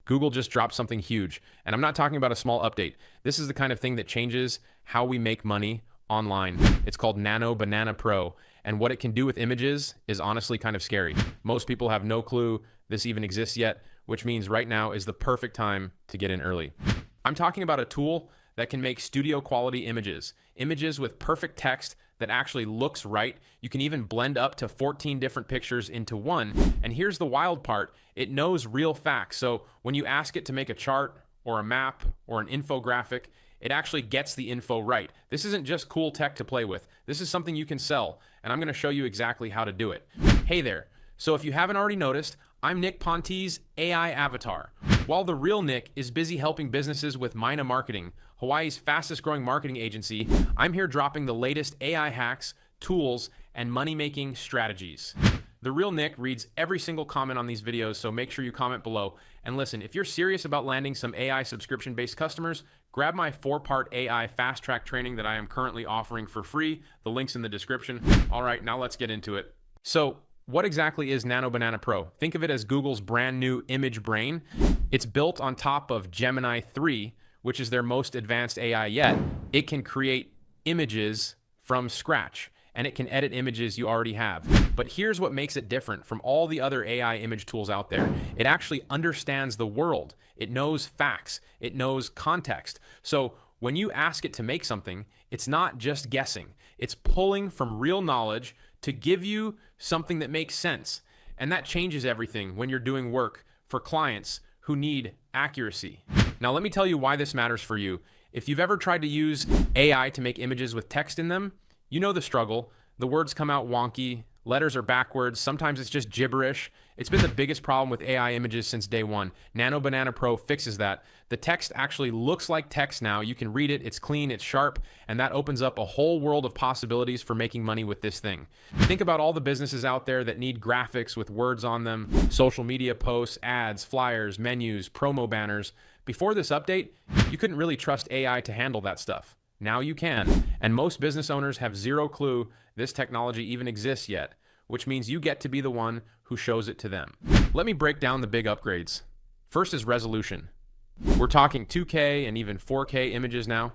Google just dropped something huge. And I'm not talking about a small update. This is the kind of thing that changes how we make money online. It's called Nano Banana Pro. And what it can do with images is honestly kind of scary. Most people have no clue this even exists yet, which means right now is the perfect time to get in early. I'm talking about a tool that can make studio quality images with perfect text that actually looks right. You can even blend up to 14 different pictures into one. And here's the wild part. It knows real facts. So when you ask it to make a chart or a map or an infographic, it actually gets the info right. This isn't just cool tech to play with. This is something you can sell, and I'm gonna show you exactly how to do it. Hey there. So if you haven't already noticed, I'm Nick Ponte's AI avatar. While the real Nick is busy helping businesses with Mina Marketing, Hawaii's fastest growing marketing agency, I'm here dropping the latest AI hacks, tools, and money-making strategies. The real Nick reads every single comment on these videos, so make sure you comment below. And listen, if you're serious about landing some AI subscription-based customers, grab my 4-part AI fast-track training that I am currently offering for free. The link's in the description. All right, now let's get into it. So, what exactly is Nano Banana Pro? Think of it as Google's brand new image brain. It's built on top of Gemini 3, which is their most advanced AI yet. It can create images from scratch, and it can edit images you already have. But here's what makes it different from all the other AI image tools out there. It actually understands the world. It knows facts. It knows context. So when you ask it to make something, it's not just guessing. It's pulling from real knowledge to give you something that makes sense. And that changes everything when you're doing work for clients who need accuracy. Now, let me tell you why this matters for you. If you've ever tried to use AI to make images with text in them, you know the struggle. The words come out wonky, letters are backwards, sometimes it's just gibberish. It's been the biggest problem with AI images since day one. Nano Banana Pro fixes that. The text actually looks like text now. You can read it, it's clean, it's sharp, and that opens up a whole world of possibilities for making money with this thing. Think about all the businesses out there that need graphics with words on them, social media posts, ads, flyers, menus, promo banners. Before this update, you couldn't really trust AI to handle that stuff. Now you can, and most business owners have zero clue this technology even exists yet, which means you get to be the one who shows it to them. Let me break down the big upgrades. First is resolution. We're talking 2K and even 4K images now,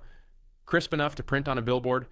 crisp enough to print on a billboard.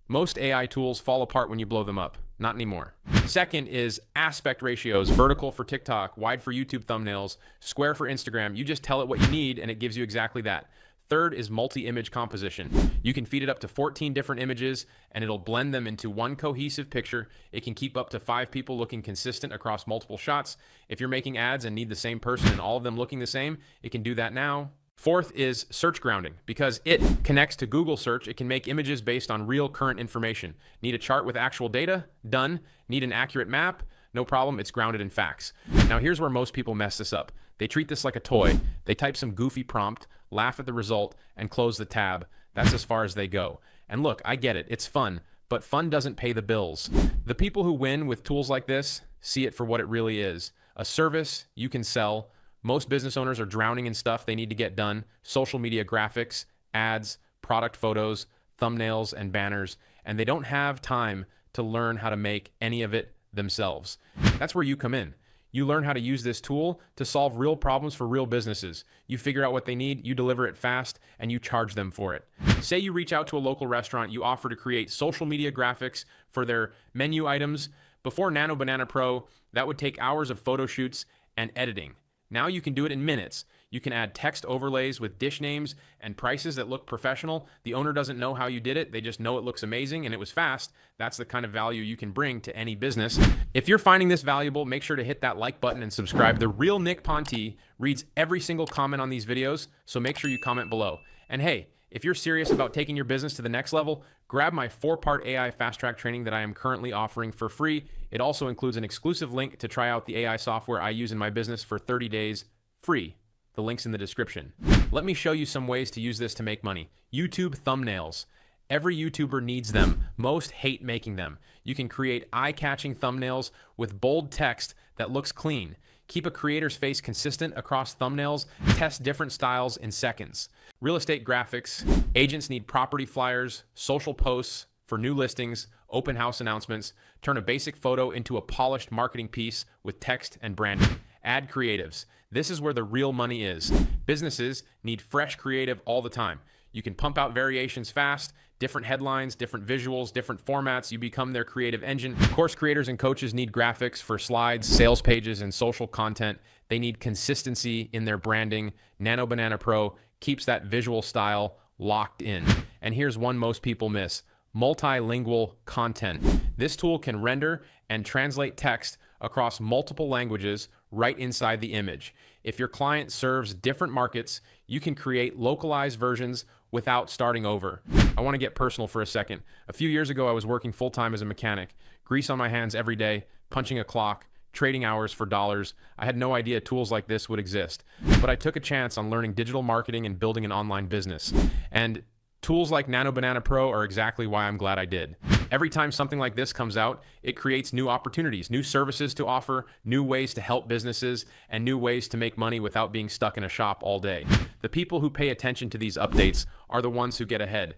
Most AI tools fall apart when you blow them up. Not anymore. Second is aspect ratios, vertical for TikTok, wide for YouTube thumbnails, square for Instagram. You just tell it what you need and it gives you exactly that. Third is multi-image composition. You can feed it up to 14 different images and it'll blend them into one cohesive picture. It can keep up to 5 people looking consistent across multiple shots. If you're making ads and need the same person and all of them looking the same, it can do that now. Fourth is search grounding. Because it connects to Google search, it can make images based on real current information. Need a chart with actual data? Done. Need an accurate map? No problem, it's grounded in facts. Now here's where most people mess this up. They treat this like a toy. They type some goofy prompt, laugh at the result, and close the tab. That's as far as they go. And look, I get it, it's fun, but fun doesn't pay the bills. The people who win with tools like this see it for what it really is. A service you can sell. Most business owners are drowning in stuff they need to get done. Social media graphics, ads, product photos, thumbnails, and banners, and they don't have time to learn how to make any of it themselves. That's where you come in. You learn how to use this tool to solve real problems for real businesses. You figure out what they need, you deliver it fast, and you charge them for it. Say you reach out to a local restaurant, you offer to create social media graphics for their menu items. Before Nano Banana Pro, that would take hours of photo shoots and editing. Now you can do it in minutes. You can add text overlays with dish names and prices that look professional. The owner doesn't know how you did it. They just know it looks amazing and it was fast. That's the kind of value you can bring to any business. If you're finding this valuable, make sure to hit that like button and subscribe. The real Nick Ponte reads every single comment on these videos, so make sure you comment below. And hey, if you're serious about taking your business to the next level, grab my 4-part AI fast track training that I am currently offering for free. It also includes an exclusive link to try out the AI software I use in my business for 30 days free. The link's in the description. Let me show you some ways to use this to make money. YouTube thumbnails. Every YouTuber needs them. Most hate making them. You can create eye-catching thumbnails with bold text that looks clean. Keep a creator's face consistent across thumbnails. Test different styles in seconds. Real estate graphics. Agents need property flyers, social posts for new listings, open house announcements. Turn a basic photo into a polished marketing piece with text and branding. Ad creatives. This is where the real money is. Businesses need fresh creative all the time. You can pump out variations fast, different headlines, different visuals, different formats. You become their creative engine. Course creators and coaches need graphics for slides, sales pages, and social content. They need consistency in their branding. Nano Banana Pro keeps that visual style locked in. And here's one most people miss: multilingual content. This tool can render and translate text across multiple languages right inside the image. If your client serves different markets, you can create localized versions without starting over. I want to get personal for a second. A few years ago, I was working full-time as a mechanic, grease on my hands every day, punching a clock, trading hours for dollars. I had no idea tools like this would exist, but I took a chance on learning digital marketing and building an online business. And tools like Nano Banana Pro are exactly why I'm glad I did. Every time something like this comes out, it creates new opportunities, new services to offer, new ways to help businesses, and new ways to make money without being stuck in a shop all day. The people who pay attention to these updates are the ones who get ahead.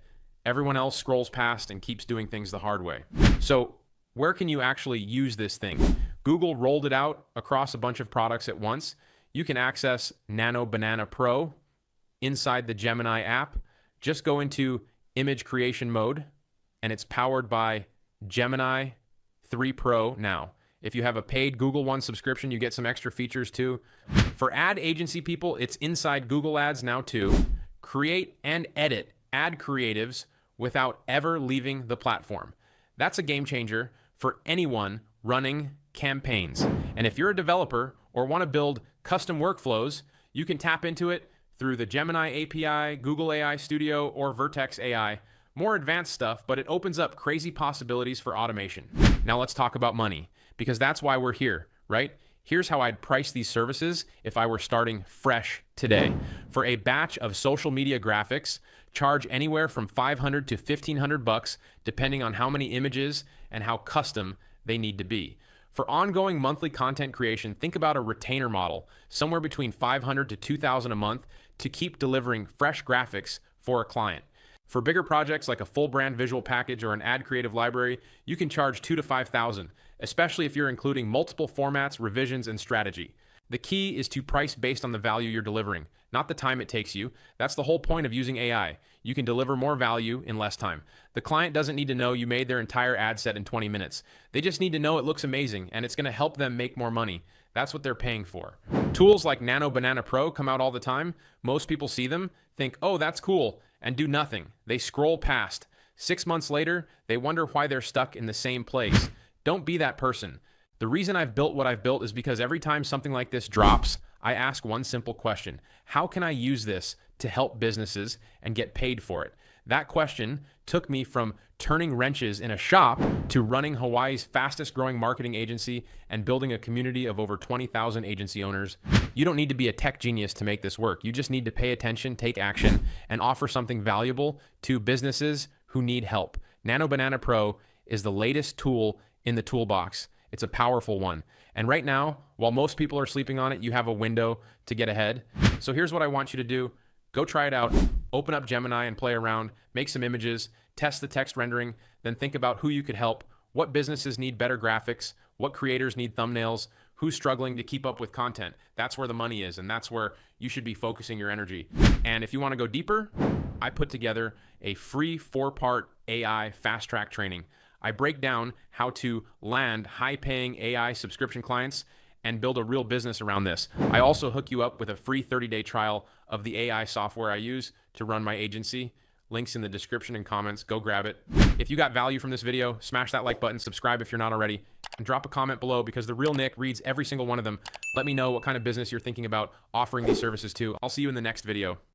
Everyone else scrolls past and keeps doing things the hard way. So where can you actually use this thing? Google rolled it out across a bunch of products at once. You can access Nano Banana Pro inside the Gemini app. Just go into image creation mode, and it's powered by Gemini 3 Pro now. If you have a paid Google One subscription, you get some extra features too. For ad agency people, it's inside Google Ads now too. Create and edit ad creatives without ever leaving the platform. That's a game changer for anyone running campaigns. And if you're a developer or want to build custom workflows, you can tap into it through the Gemini API, Google AI Studio, or Vertex AI. More advanced stuff, but it opens up crazy possibilities for automation. Now let's talk about money, because that's why we're here, right? Here's how I'd price these services if I were starting fresh today. For a batch of social media graphics, charge anywhere from $500 to $1,500 depending on how many images and how custom they need to be. For ongoing monthly content creation, think about a retainer model, somewhere between $500 to $2,000 a month to keep delivering fresh graphics for a client. For bigger projects like a full brand visual package or an ad creative library, you can charge $2,000 to $5,000, especially if you're including multiple formats, revisions, and strategy. The key is to price based on the value you're delivering, not the time it takes you. That's the whole point of using AI. You can deliver more value in less time. The client doesn't need to know you made their entire ad set in 20 minutes. They just need to know it looks amazing and it's going to help them make more money. That's what they're paying for. Tools like Nano Banana Pro come out all the time. Most people see them, think, oh, that's cool, and do nothing. They scroll past. 6 months later, they wonder why they're stuck in the same place. Don't be that person. The reason I've built what I've built is because every time something like this drops, I ask one simple question: how can I use this to help businesses and get paid for it? That question took me from turning wrenches in a shop to running Hawaii's fastest growing marketing agency and building a community of over 20,000 agency owners. You don't need to be a tech genius to make this work. You just need to pay attention, take action, and offer something valuable to businesses who need help. Nano Banana Pro is the latest tool in the toolbox. It's a powerful one. And right now, while most people are sleeping on it, you have a window to get ahead. So here's what I want you to do. Go try it out. Open up Gemini and play around. Make some images. Test the text rendering. Then think about who you could help. What businesses need better graphics? What creators need thumbnails? Who's struggling to keep up with content? That's where the money is, and that's where you should be focusing your energy. And if you want to go deeper, I put together a free 4-part AI fast track training. I break down how to land high-paying AI subscription clients and build a real business around this. I also hook you up with a free 30-day trial of the AI software I use to run my agency. Links in the description and comments. Go grab it. If you got value from this video, smash that like button, subscribe if you're not already, and drop a comment below because the real Nick reads every single one of them. Let me know what kind of business you're thinking about offering these services to. I'll see you in the next video.